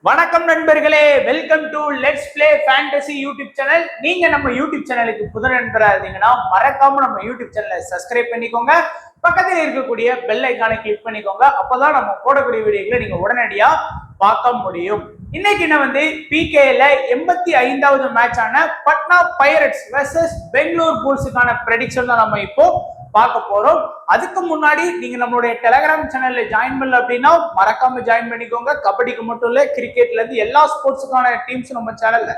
வணக்கம் நண்பர்களே, welcome to let's play fantasy YouTube channel. நீங்க நம்ம யூடியூப் சேனலுக்கு புது நண்பரா இருந்தீங்கன்னா மறக்காம நம்ம யூடியூப் சேனலை சப்ஸ்கிரைப் பண்ணிக்கோங்க. பக்கத்தில் இருக்கக்கூடிய பெல் ஐக்கானை கிளிக் பண்ணிக்கோங்க. அப்பதான் நம்ம போடக்கூடிய வீடியோக்களை நீங்க உடனடியா பார்க்க முடியும். இன்னைக்கு என்ன பிகேல 85வது மேட்ச் ஆன பட்னா பைரட்ஸ் வெர்சஸ் பெங்களூர் புல்ஸுக்கான ப்ரெடிக்ஷன் தான் நம்ம இப்போ பார்க்க போறோம். அதுக்கு முன்னாடி நீங்க நம்மளுடைய டெலிகிராம் சேனல்ல ஜாயின் பண்ணல அப்படின்னா மறக்காம ஜாயின் பண்ணிக்கோங்க. கபடிக்கு மட்டும் இல்ல, கிரிக்கெட்ல இருந்து எல்லா ஸ்போர்ட்ஸுக்கான டீம்ஸ் நம்ம சேனல்ல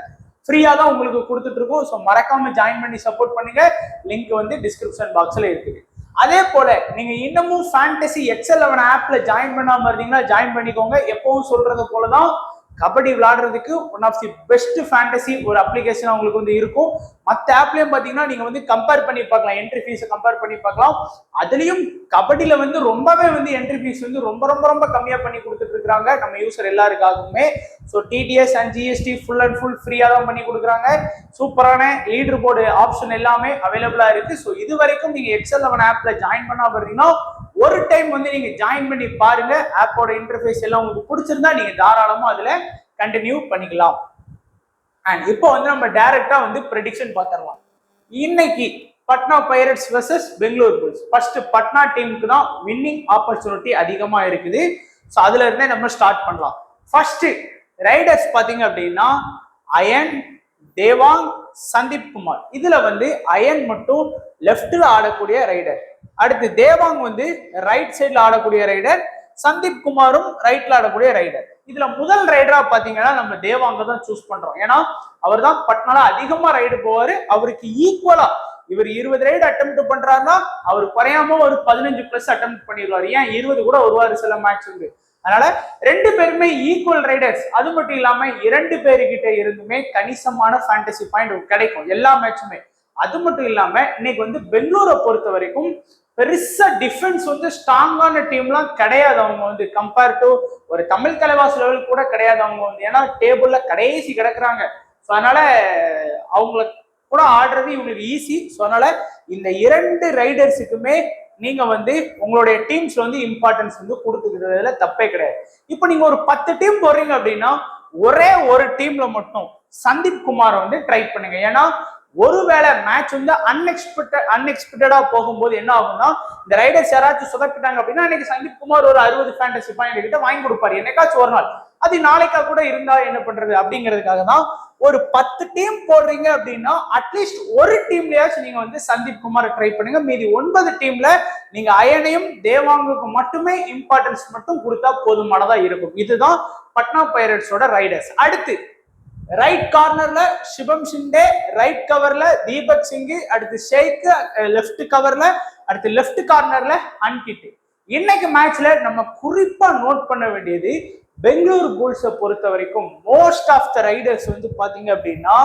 ஃப்ரீயா தான் உங்களுக்கு கொடுத்துட்டு இருக்கோம். ஸோ மறக்காம ஜாயின் பண்ணி சப்போர்ட் பண்ணுங்க. லிங்க் டிஸ்கிரிப்ஷன் பாக்ஸ்ல இருக்குது. அதே போல நீங்க இன்னமும் ஃபேண்டசி எக்ஸ்11 ஆப்ல ஜாயின் பண்ணாம இருந்தீங்கன்னா ஜாயின் பண்ணிக்கோங்க. எப்பவும் சொல்றது போலதான் கபடி விளையாடுறதுக்கு one of the best fantasy ஒரு அப்ளிகேஷன் உங்களுக்கு இருக்கும். மற்ற ஆப்லயும் பாத்தீங்கன்னா நீங்க கம்பேர் பண்ணி பார்க்கலாம், என்ட்ரி ஃபீஸை கம்பேர் பண்ணி பார்க்கலாம். அதுலயும் கபடியில ரொம்பவே என்ட்ரி ஃபீஸ் ரொம்ப ரொம்ப ரொம்ப கம்மியா பண்ணி கொடுத்துட்டு இருக்காங்க நம்ம யூசர் எல்லாருக்காகவுமே. So TDS and GST full and full ஃப்ரீயா தான் பண்ணி கொடுக்குறாங்க. சூப்பரான லீடர் போர்டு ஆப்ஷன் எல்லாமே அவைலபிளா இருக்கு. ஸோ இது வரைக்கும் நீங்க எக்ஸ்11 ஆப்ல ஜாயின் பண்ணா பார்த்தீங்கன்னா ஒரு டைம் நீங்க ஜாயின் பண்ணி பாருங்க. ஆப்போட இன்டர்ஃபேஸ் எல்லாம் உங்களுக்கு பிடிச்சிருந்தா நீங்க தாராளமா அதுல கண்டினியூ பண்ணிக்கலாம். அண்ட் இப்போ நம்ம டைரக்டா ப்ரெடிக்ஷன் பார்த்துடலாம். இன்னைக்கு Patna pirates versus Bengaluru bulls. First Patna டீமுக்கு தான் வின்னிங் ஆப்பர்ச்சுனிட்டி அதிகமா இருக்குது. ஸோ அதுல இருந்தே நம்ம ஸ்டார்ட் பண்ணலாம். ஃபர்ஸ்ட் ரைடர்ஸ் பாத்தீங்க அப்படின்னா அயன், தேவாங், சந்தீப் குமார். இதுல அயன் மட்டும் லெப்ட்ல ஆடக்கூடிய ரைடர். அடுத்து தேவாங் ரைட் சைட்ல ஆடக்கூடிய ரைடர். சந்தீப் குமாரும் ரைட்ல ஆடக்கூடிய ரைடர். இதுல முதல் ரைடரா பாத்தீங்கன்னா நம்ம தேவாங்க தான் சூஸ் பண்றோம். ஏன்னா அவர் தான் பட்னால அதிகமா ரைடு போவாரு. அவருக்கு ஈக்குவலா இவர் 20 ரைடு அட்டெம்ப்ட் பண்றாருன்னா அவர் குறையாம ஒரு 15+ அட்டெம்ப்ட் பண்ணிடுவாரு. ஏன் 20 கூட வருவாரு சில மேட்ச் அதனால ரெண்டு பேருமே ஈக்குவல் ரைடர்ஸ். அது மட்டும் இல்லாம 2 பேருக்கிட்ட இருந்துமே கணிசமான ஃபேண்டசி பாயிண்ட் கிடைக்கும் எல்லா மேட்சுமே. அது மட்டும் இல்லாம இன்னைக்கு பெங்களூரை பொறுத்த வரைக்கும் பெருசா டிஃபென்ஸ் ஸ்ட்ராங்கான டீம்லாம் கிடையாது. அவங்க கம்பேர் டு ஒரு தமிழ் தலைவாஸ் லெவல் கூட கிடையாது. அவங்க ஏன்னா டேபிள்ல கடைசி கிடக்குறாங்க. ஸோ அதனால அவங்கள கூட ஆடுறது இவங்களுக்கு ஈஸி. ஸோ அதனால இந்த 2 ரைடர்ஸுக்குமே நீங்க உங்களுடைய டீம்ஸ் இம்பார்ட்டன்ஸ் கொடுத்துக்கிறதுல தப்பே கிடையாது. இப்போ நீங்க ஒரு 10 டீம் போடுறீங்க அப்படின்னா ஒரே ஒரு டீம்ல மட்டும் சந்தீப் குமாரை ட்ரை பண்ணுங்க. ஏன்னா ஒருவேளை மேட்ச் அன்எக்ஸ்பெக்டடா போகும்போது என்ன ஆகும்னா இந்த ரைடர்ஸ் யாராச்சும் சொதப்பிட்டாங்க அப்படின்னா இன்னைக்கு சந்தீப் குமார் ஒரு 60 ஃபேண்டசி பாயிண்ட் கிட்ட வாங்கி கொடுப்பாரு என்னைக்காச்சும் ஒரு நாள். அது நாளைக்கா கூட இருந்தா என்ன பண்றது அப்படிங்கிறதுக்காக தான் ஒரு 10 டீம் போடுறீங்க அப்படின்னா அட்லீஸ்ட் ஒரு டீம்லயாச்சும் நீங்க சந்தீப் குமாரை ட்ரை பண்ணுங்க. மீதி 9 டீம்ல நீங்க அயனையும் தேவாங்குக்கு மட்டுமே இம்பார்ட்டன்ஸ் மட்டும் கொடுத்தா போதுமானதா இருக்கும். இதுதான் பட்னா பைரட்ஸோட ரைடர்ஸ். அடுத்து ரைட் கார்னர்ல சிவம் ஷிண்டே, ரைட் கவர்ல தீபக் சிங், அடுத்து ஷேக் லெஃப்ட் கவர்ல, அடுத்து லெஃப்ட் கார்னர்ல அன்கிட். இன்னைக்கு மேட்ச்ல நம்ம குறிப்பா நோட் பண்ண வேண்டியது பெங்களூர் புல்ஸை பொறுத்த வரைக்கும் மோஸ்ட் ஆஃப் த ரைடர்ஸ் பாத்தீங்க அப்படின்னா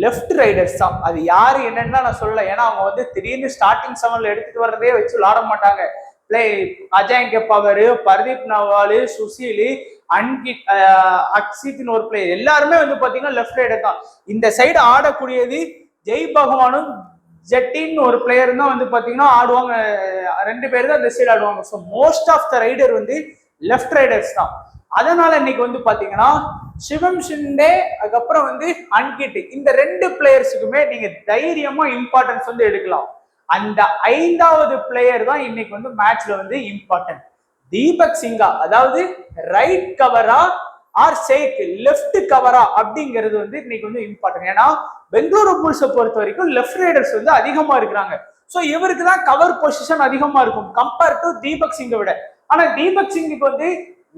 லெஃப்ட் ரைடர்ஸ் தான். அது யாரு என்னன்னா நான் சொல்லல. ஏன்னா அவங்க திடீர்னு ஸ்டார்டிங் 7ல எடுத்துட்டு வர்றதே வச்சு விளாட மாட்டாங்க. அஜய் கெப்பாவரு, பர்தீப் நவாலு, சுசீலி, அன்கிட், அக்ஷித்னு ஒரு பிளேயர் எல்லாருமே பாத்தீங்கன்னா லெஃப்ட் ரைடர் தான். இந்த சைடு ஆடக்கூடியது ஜெய் பகவானும் ஜெட்டின்னு ஒரு பிளேயர் தான் பாத்தீங்கன்னா ஆடுவாங்க. 2 பேர் தான் இந்த சைடு ஆடுவாங்க. So most of the raider left raiders தான். அதனால இன்னைக்கு பாத்தீங்கன்னா சிவம் ஷிண்டே அதுக்கப்புறம் அன்கிட் இந்த 2 பிளேயர்ஸுக்குமே நீங்க தைரியமா இம்பார்ட்டன்ஸ் எடுக்கலாம். அந்த 5வது பிளேயர் தான் இன்னைக்கு மேட்ச்ல இம்பார்ட்டன்ட். தீபக் சிங்கா, அதாவது ரைட் கவரா ஆர் ஷேக் லெஃப்ட் கவரா அப்படிங்கிறது இன்னைக்கு இம்பார்ட்டன்ட். ஏன்னா பெங்களூரு புல்ஸை பொறுத்த வரைக்கும் லெஃப்ட் ரைடர்ஸ் அதிகமா இருக்கிறாங்க. ஸோ இவருக்கு தான் கவர் பொசிஷன் அதிகமா இருக்கும் கம்பேர் டு தீபக் சிங்கை விட. ஆனா தீபக் சிங்குக்கு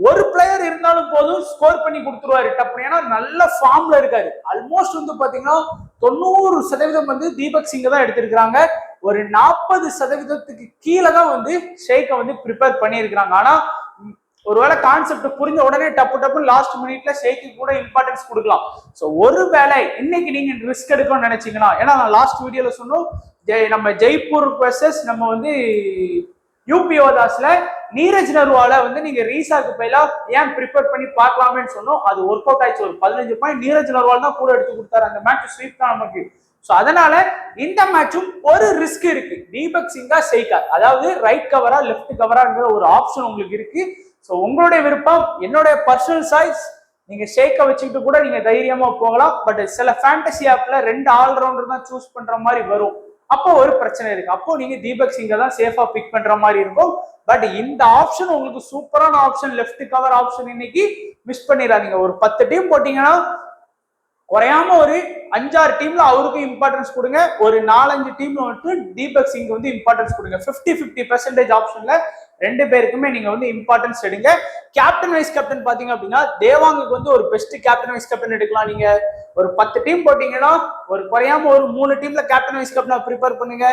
ஒரு பிளேயர் இருந்தாலும் போதும் ஸ்கோர் பண்ணி கொடுத்துருவாரு டப்பு. ஏன்னா நல்ல ஃபார்ம்ல இருக்காரு. ஆல்மோஸ்ட் பாத்தீங்கன்னா 90% தீபக் சிங்கை தான் எடுத்திருக்கிறாங்க. ஒரு 40% கீழே தான் ஷேக்கை ப்ரிப்பேர் பண்ணியிருக்கிறாங்க. ஆனா ஒருவேளை கான்செப்ட் புரிஞ்ச உடனே டப்பு லாஸ்ட் மினிட்ல ஷேக்கு கூட இம்பார்ட்டன்ஸ் கொடுக்கலாம். ஸோ ஒருவேளை இன்னைக்கு நீங்க ரிஸ்க் எடுக்கணும்னு நினைச்சீங்கன்னா, ஏன்னா நான் லாஸ்ட் வீடியோல சொன்னோம் நம்ம ஜெய்ப்பூர் வெர்சஸ் நம்ம யூபி ஓதாஸ்ல நீரஜ் நர்வால நீங்க ரீசாக்கு பயிலா ஏன் ப்ரிப்பேர் பண்ணி பார்க்கலாமேன்னு சொன்னோம். அது ஒர்க் அவுட் ஆயிடுச்சு. ஒரு 15 பாயிண்ட் நீரஜ் நர்வால் தான் கூட எடுத்து கொடுத்தாரு. அந்த மேட்ச் ஸ்வீப் தான் நமக்கு. ஸோ அதனால இந்த மேட்சும் ஒரு ரிஸ்க் இருக்கு. தீபக் சிங்கா ஷேக்கா, அதாவது ரைட் கவரா லெஃப்ட் கவராங்கிற ஒரு ஆப்ஷன் உங்களுக்கு இருக்கு. ஸோ உங்களுடைய விருப்பம். என்னுடைய பர்சனல் சாய்ஸ் நீங்க ஷேக்கை வச்சுக்கிட்டு கூட நீங்க தைரியமா போகலாம். பட் சில ஃபேண்டசி ஆப்ல 2 ஆல்ரவுண்டர் தான் சூஸ் பண்ற மாதிரி வரும். அப்போ ஒரு பிரச்சனை இருக்கு. அப்போ நீங்க தீபக் சிங்கை தான் சேஃபா பிக் பண்ற மாதிரி இருக்கும். பட் இந்த ஆப்ஷன் உங்களுக்கு சூப்பரான ஆப்ஷன், லெஃப்ட் கவர் ஆப்ஷன். இன்னைக்கு மிஸ் பண்ணிடாதீங்க. ஒரு 10 டீம் போட்டீங்கன்னா குறையாம ஒரு 5-6 டீம்ல அவருக்கு இம்பார்ட்டன்ஸ் கொடுங்க. ஒரு 4-5 டீம்ல மட்டும் தீபக் சிங் வந்து இம்பார்ட்டன்ஸ் கொடுங்க. 50-50% ஆப்ஷன்ல 2 பேருக்குமே நீங்க வந்து இம்பார்ட்டன்ஸ் எடுங்க. கேப்டன் வைஸ் கேப்டன் பாத்தீங்க அப்படின்னா தேவாங்குக்கு வந்து ஒரு பெஸ்ட் கேப்டன் வைஸ் கேப்டன் எடுக்கலாம். நீங்க ஒரு 10 டீம் போட்டீங்கன்னா ஒரு குறையாம ஒரு 3 டீம்ல கேப்டன் வைஸ் கேப்டனா ப்ரிப்பேர் பண்ணுங்க.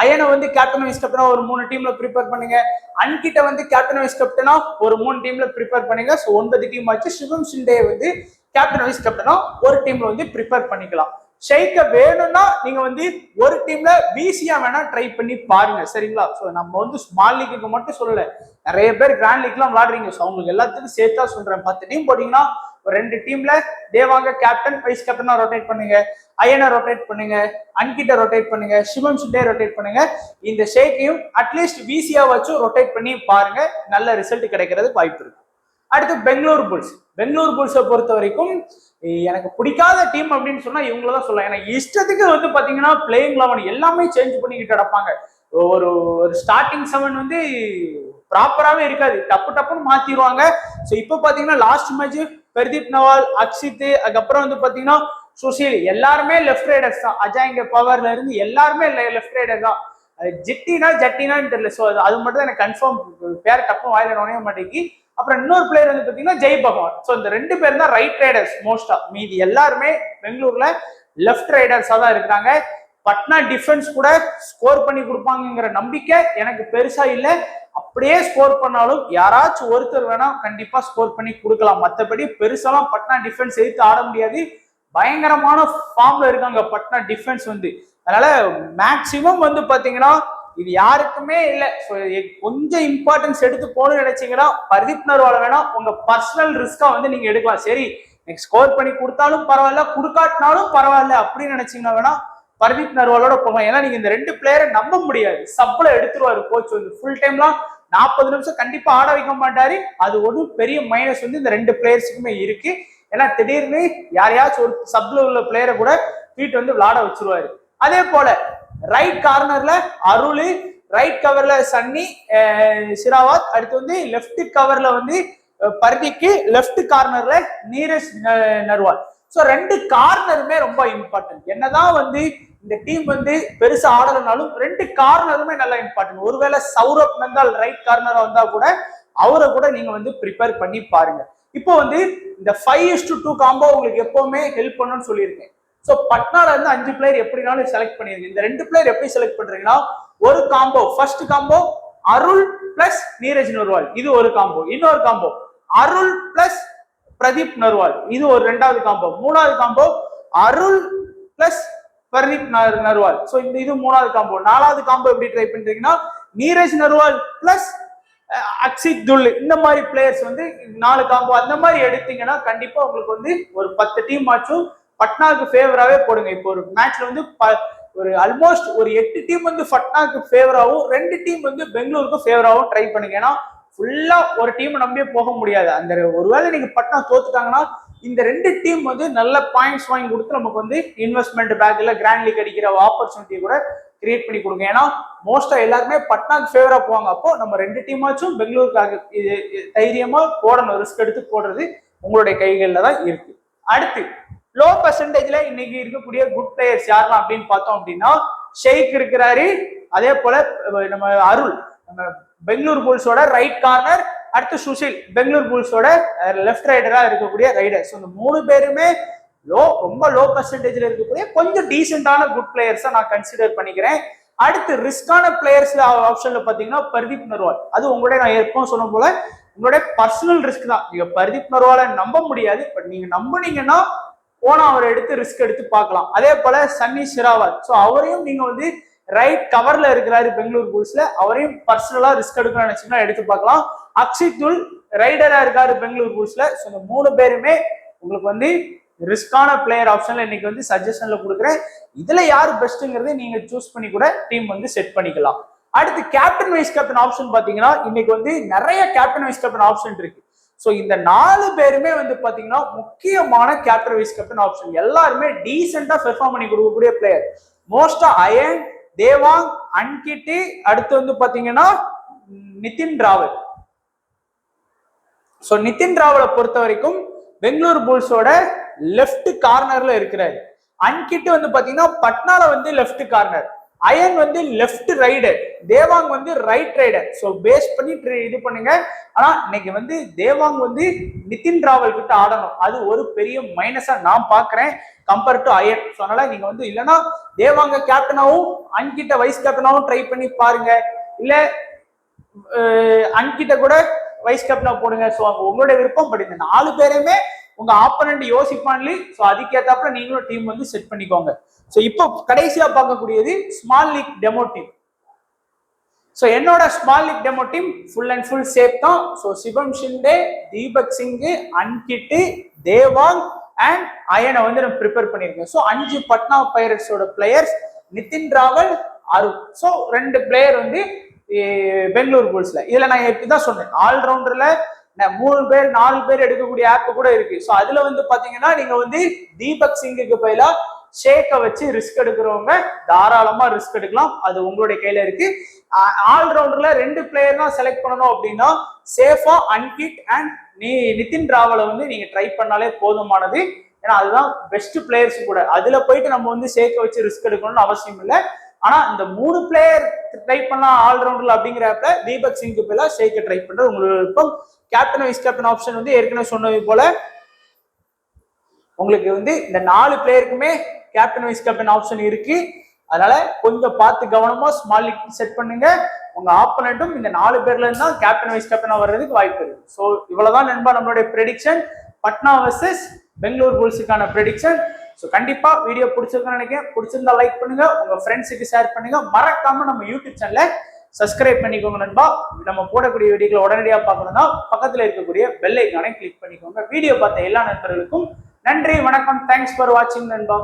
அயனை வந்து கேப்டன் வைஸ் கேப்டனா ஒரு 3 டீம்ல ப்ரிப்பேர் பண்ணுங்க. அன்கிட்ட வந்து கேப்டன் வைஸ் கேப்டனா ஒரு 3 டீம்ல ப்ரிப்பேர் பண்ணுங்க. ஸோ 9 டீம் ஆச்சு. சிவம் ஷிண்டே வந்து கேப்டன் வைஸ் கேப்டனா ஒரு டீம்ல வந்து ப்ரிப்பேர் பண்ணிக்கலாம். ஷெய்க்க வேணும்னா நீங்க வந்து ஒரு டீம்ல பிசியா வேணா ட்ரை பண்ணி பாருங்க. சரிங்களா? ஸோ நம்ம வந்து ஸ்மால் லீக்கு மட்டும் சொல்லல, நிறைய பேர் கிராண்ட் லீக்லாம் விளாடுறீங்க. ஸோ அவங்களுக்கு எல்லாத்துக்கும் சேர்த்தா சொல்றேன். 10 டீம் போட்டீங்கன்னா ஒரு 2 டீம்ல தேவாங்க கேப்டன் வைஸ் கேப்டனா ரொட்டேட் பண்ணுங்க, அயனை ரொட்டேட் பண்ணுங்க, அன்கிட்ட ரொட்டேட் பண்ணுங்க, சிவம் சுண்டே ரொட்டேட் பண்ணுங்க. இந்த ஷேக்கையும் அட்லீஸ்ட் பிசியா வச்சும் ரொட்டேட் பண்ணி பாருங்க. நல்ல ரிசல்ட் கிடைக்கிறது வாய்ப்பு இருக்கு. அடுத்து பெங்களூர் புல்ஸ். பெங்களூர் புல்ஸை பொறுத்த வரைக்கும் எனக்கு பிடிக்காத டீம் அப்படின்னு சொன்னா இவங்களதான் சொல்லலாம். ஏன்னா இஷ்டத்துக்கு வந்து பாத்தீங்கன்னா பிளேயிங் 11 எல்லாமே சேஞ்ச் பண்ணிக்கிட்டு நடப்பாங்க. ஒரு ஸ்டார்டிங் 7 வந்து ப்ராப்பராகவே இருக்காது, டப்புன்னு மாத்திடுவாங்க. ஸோ இப்போ பாத்தீங்கன்னா லாஸ்ட் மேட்ச் பிரதீப் நவால், அக்ஷித், அதுக்கப்புறம் வந்து பாத்தீங்கன்னா சுஷில் எல்லாருமே லெஃப்ட் ரைடர்ஸ் தான். அஜாங்க பவர்ல இருந்து எல்லாருமே லெஃப்ட் ரைடர் தான். ஜட்டினான்னு தெரியல. ஸோ அது மட்டும் தான் எனக்கு கன்ஃபார்ம் பேர் டப்பும் வாயில நுழைய மாட்டேங்கி. அப்புறம் இன்னொரு பிளேயர் வந்து பாத்தீங்கன்னா ஜெய் பகவான். ஸோ இந்த 2 பேர் தான் ரைட் ரைடர்ஸ் மோஸ்டா. மீதி எல்லாருமே பெங்களூர்ல லெஃப்ட் ரைடர்ஸா தான் இருக்கிறாங்க. பட்னா டிஃபென்ஸ் கூட ஸ்கோர் பண்ணி கொடுப்பாங்கிற நம்பிக்கை எனக்கு பெருசா இல்லை. அப்படியே ஸ்கோர் பண்ணாலும் யாராச்சும் ஒருத்தர் வேணா கண்டிப்பா ஸ்கோர் பண்ணி கொடுக்கலாம். மற்றபடி பெருசாலாம் பட்னா டிஃபென்ஸ் எதிர்த்து ஆட முடியாது. பயங்கரமான ஃபார்ம்ல இருக்காங்க பட்னா டிஃபென்ஸ் வந்து. அதனால மேக்சிமம் வந்து பாத்தீங்கன்னா இது யாருக்குமே இல்லை. கொஞ்சம் இம்பார்ட்டன்ஸ் எடுத்து போகணும்னு நினைச்சீங்கன்னா பர்தீப் நர்வால் வேணா உங்க பர்சனல் ரிஸ்கா வந்து நீங்க எடுக்கலாம். சரி ஸ்கோர் பண்ணி கொடுத்தாலும் பரவாயில்ல, கொடுக்காட்டினாலும் பரவாயில்ல அப்படின்னு நினைச்சீங்கன்னா வேணா பர்தீப் நர்வாலோட போகலாம். ஏன்னா நீங்க இந்த 2 பிளேயரை நம்ப முடியாது. சப்ல எடுத்துருவாரு கோச் வந்து. ஃபுல் டைம்லாம் 40 நிமிஷம் கண்டிப்பா ஆட வைக்க மாட்டாரு. அது ஒரு பெரிய மைனஸ் வந்து இந்த 2 பிளேயர்ஸுக்குமே இருக்கு. ஏன்னா திடீர்னு யாரையாச்சும் ஒரு சப்ல உள்ள பிளேயரை கூட வீட்டு வந்து விளாட வச்சிருவாரு. அதே போல ரைட் கார்னர்ல அருள், ரைட் கவர்ல சன்னி சிராவத், அடுத்து வந்து லெஃப்ட் கவர்ல வந்து பர்திக்கு, லெஃப்ட் கார்னர்ல நீரஜ் நர்வால். ஸோ 2 கார்னருமே ரொம்ப இம்பார்ட்டன்ட். என்னதான் வந்து இந்த டீம் வந்து பெருசா ஆடலைனாலும் 2 கார்னருமே நல்லா இம்பார்ட்டன்ட். ஒருவேளை சௌரப் நந்தால் ரைட் கார்னரா வந்தா கூட அவரை கூட நீங்க வந்து ப்ரிப்பேர் பண்ணி பாருங்க. இப்போ வந்து இந்த 5:2 காம்போ உங்களுக்கு எப்பவுமே ஹெல்ப் பண்ணுன்னு சொல்லியிருக்கேன். ஸோ பட்னால இருந்து 5 பிளேயர் எப்படினாலும் செலக்ட் பண்ணிருங்க. இந்த 2 பிளேயர் எப்படி செலக்ட் பண்றீங்கன்னா ஒரு காம்போ, ஃபர்ஸ்ட் காம்போ அருள் பிளஸ் நீரஜ் நர்வால், இது ஒரு காம்போ. இன்னொரு காம்போ அருள் பிளஸ் பிரதீப் நர்வால், இது ஒரு 2வது காம்போ. 3வது காம்போ அருள் பிளஸ் பிரதீப் நர்வால். ஸோ இது 3வது காம்போ. 4வது காம்போ எப்படி ட்ரை பண்றீங்கன்னா நீரஜ் நர்வால் பிளஸ் அக்ஷித் துல். இந்த மாதிரி பிளேயர்ஸ் வந்து 4 காம்போ அந்த மாதிரி எடுத்தீங்கன்னா கண்டிப்பா உங்களுக்கு வந்து ஒரு 10 டீம் ஆச்சும் பட்னாக்கு ஃபேவராகவே போடுங்க. இப்போ ஒரு மேட்ச்ல வந்து ஒரு ஆல்மோஸ்ட் ஒரு 8 டீம் வந்து பட்னாக்கு ஃபேவராகவும் 2 டீம் வந்து பெங்களூருக்கு ஃபேவராகவும் ட்ரை பண்ணுங்க. ஏன்னா ஃபுல்லா ஒரு டீம் நம்பியே போக முடியாது. அந்த ஒருவேளை நீங்க பட்னா தோத்துட்டாங்கன்னா இந்த 2 டீம் வந்து நல்ல பாயிண்ட்ஸ் வாங்கி கொடுத்து நமக்கு வந்து இன்வெஸ்ட்மெண்ட் பேக்ல கிராண்ட் லீக் அடிக்கிற ஆப்பர்ச்சுனிட்டி கூட கிரியேட் பண்ணி கொடுங்க. ஏன்னா மோஸ்டா எல்லாருமே பட்னாக்கு ஃபேவரா போவாங்க. அப்போ நம்ம 2 டீமாச்சும் பெங்களூருக்காக தைரியமா போடணும். ரிஸ்க் எடுத்து போடுறது உங்களுடைய கைகள்ல தான் இருக்கு. அடுத்து லோ பர்சன்டேஜ்ல இன்னைக்கு இருக்கக்கூடிய குட் பிளேயர்ஸ் யாரெல்லாம் அப்படின்னு பார்த்தோம் அப்படின்னா ஷெய்க் இருக்கிறாரு. அதே போல நம்ம அருள் நம்ம பெங்களூர் புல்ஸோட ரைட் கார்னர், அடுத்து சுஷில் பெங்களூர் புல்ஸோட லெஃப்ட் ரைடரா இருக்கக்கூடிய ரைடர்ஸ். இந்த 3 பேருமே ரொம்ப லோ பர்சன்டேஜ்ல இருக்கக்கூடிய கொஞ்சம் டீசென்டான குட் பிளேயர்ஸா நான் கன்சிடர் பண்ணிக்கிறேன். அடுத்து ரிஸ்கான பிளேயர்ஸ்ல ஆப்ஷன்ல பாத்தீங்கன்னா பர்தீப் நர்வால். அது உங்களுடைய நான் ஏற்கனவே சொன்ன போல உங்களுடைய பர்சனல் ரிஸ்க் தான். நீங்க பர்தீப் நர்வாலை நம்ப முடியாது. பட் நீங்க நம்புனீங்கன்னா போனா அவரை எடுத்து ரிஸ்க் எடுத்து பார்க்கலாம். அதே போல சன்னி சிராவத். ஸோ அவரையும் நீங்க வந்து ரைட் கவர்ல இருக்கிறாரு பெங்களூர் புல்ஸ்ல, அவரையும் பர்சனலா ரிஸ்க் எடுக்கணும்னு நினைச்சீங்கன்னா எடுத்து பார்க்கலாம். அக்ஷித் துல் ரைடரா இருக்காரு பெங்களூர் புல்ஸ்ல. ஸோ இந்த 3 பேருமே உங்களுக்கு வந்து ரிஸ்கான பிளேயர் ஆப்ஷன்ல இன்னைக்கு வந்து சஜஷன்ல கொடுக்குறேன். இதுல யாரு பெஸ்ட்ங்கிறத நீங்க சூஸ் பண்ணி கூட டீம் வந்து செட் பண்ணிக்கலாம். அடுத்து கேப்டன் வைஸ் கேப்டன் ஆப்ஷன் பாத்தீங்கன்னா இன்னைக்கு வந்து நிறைய கேப்டன் வைஸ் கேப்டன் ஆப்ஷன் இருக்கு. ஸோ இந்த 4 பேருமே வந்து பாத்தீங்கன்னா முக்கியமான கேப்டன் வைஸ் கேப்டன் ஆப்ஷன். எல்லாருமே டீசெண்டா பெர்ஃபார்ம் பண்ணி கொடுக்கக்கூடிய பிளேயர். மோஸ்டா அயன், தேவாங், அன்கிட், அடுத்து வந்து பாத்தீங்கன்னா நிதின் ராவல். ஸோ நிதின் ராவலை பொறுத்த வரைக்கும் பெங்களூர் புல்ஸோட லெஃப்ட் கார்னர்ல இருக்கிறாரு. அன்கிட் வந்து பாத்தீங்கன்னா பட்னால வந்து லெஃப்ட் கார்னர், அயன் வந்து லெஃப்ட் ரைடர், தேவாங் வந்து ரைட் ரைடர். ஸோ பேஸ் பண்ணி இது பண்ணுங்க. ஆனா இன்னைக்கு வந்து தேவாங் வந்து நிதின் ராவல் கிட்ட ஆடணும், அது ஒரு பெரிய மைனஸா நான் பாக்குறேன் கம்பேர் டு அயன். ஸோ அதனால நீங்க வந்து இல்லைன்னா தேவாங்க கேப்டனாவும் அன்கிட்ட வைஸ் கேப்டனாவும் ட்ரை பண்ணி பாருங்க, இல்ல அன்கிட்ட கூட வைஸ் கேப்டனா போடுங்க. ஸோ உங்களுடைய விருப்பம். பட் இந்த 4 பேருமே உங்க ஆப்பனண்ட் யோசிப்பான்லி. ஸோ அதுக்கேற்றாப்புல நீங்களும் டீம் வந்து செட் பண்ணிக்கோங்க. ஸோ இப்போ கடைசியா பார்க்கக்கூடியது small league demo team. So என்னோட small league demo team full and full safe தான். ஸோ சிவம் ஷிண்டே, தீபக் சிங், அன்கிட், தேவாங் அண்ட் அயனை வந்து நம்ம ப்ரிப்பேர் பண்ணியிருக்கேன். ஸோ 5 பட்னா பைரட்ஸோட players, Nitin Rawal, Arun. So 2 player வந்து பெங்களூர் புல்ஸ்ல. இதுல நான் இப்படிதான் சொன்னேன், ஆல்ரவுண்டர்ல 3 பேர் 4 பேர் எடுக்கக்கூடிய ஆப் கூட இருக்கு. ஸோ அதுல வந்து பாத்தீங்கன்னா நீங்க வந்து தீபக் சிங்குக்கு பதிலா ஷேக்கை வச்சு ரிஸ்க் எடுக்கிறவங்க தாராளமா ரிஸ்க் எடுக்கலாம், அது உங்களுடைய கையில இருக்கு. ஆல்ரவுண்டர்ல 2 பிளேயர் தான் செலக்ட் பண்ணணும் அப்படின்னா சேஃபா அன்கிட் அண்ட் நிதின் ராவலை வந்து நீங்க ட்ரை பண்ணாலே போதுமானது. ஏன்னா அதுதான் பெஸ்ட் பிளேயர்ஸ் கூட. அதுல போயிட்டு நம்ம வந்து ஷேக்கை வச்சு ரிஸ்க் எடுக்கணும்னு அவசியம் இல்லை. ஆனா இந்த 3 பிளேயர் ட்ரை பண்ணலாம் ஆல்ரவுண்டர்ல அப்படிங்கிறப்ப தீபக் சிங்க்கு பதிலா ஷேக்கை ட்ரை பண்றது உங்களுக்கு விருப்பம். கேப்டன் வைஸ் கேப்டன் ஆப்ஷன் வந்து ஏற்கனவே சொன்னது போல உங்களுக்கு வந்து இந்த 4 பிளேயருக்குமே கேப்டன் வைஸ் கேப்டன் ஆப்ஷன் இருக்கு. அதனால கொஞ்சம் பார்த்து கவனமா ஸ்மால் லீக் செட் பண்ணுங்க. உங்க ஆப்பனண்ட்டும் இந்த 4 பேர்ல இருந்தா கேப்டன் வைஸ் கேப்டனா வர்றதுக்கு வாய்ப்பு இருக்கு. ஸோ இவ்வளவுதான் நண்பா நம்மளுடைய ப்ரெடிக்ஷன், பட்னா வர்சஸ் பெங்களூர் புல்ஸுக்கான ப்ரெடிக்ஷன். ஸோ கண்டிப்பா வீடியோ பிடிச்சிருக்குன்னு நினைக்கிறேன். பிடிச்சிருந்தா லைக் பண்ணுங்க, உங்க ஃப்ரெண்ட்ஸுக்கு ஷேர் பண்ணுங்க, மறக்காம நம்ம யூடியூப் சேனலை சப்ஸ்கிரைப் பண்ணிக்கோங்க நண்பா. நம்ம போடக்கூடிய வீடியோக்களை உடனடியாக பார்க்கணும்னா பக்கத்தில் இருக்கக்கூடிய பெல் ஐக்கானை கிளிக் பண்ணிக்கோங்க. வீடியோ பார்த்த எல்லா நண்பர்களுக்கும் நன்றி, வணக்கம். தேங்க்ஸ் ஃபார் வாட்சிங் நண்பா.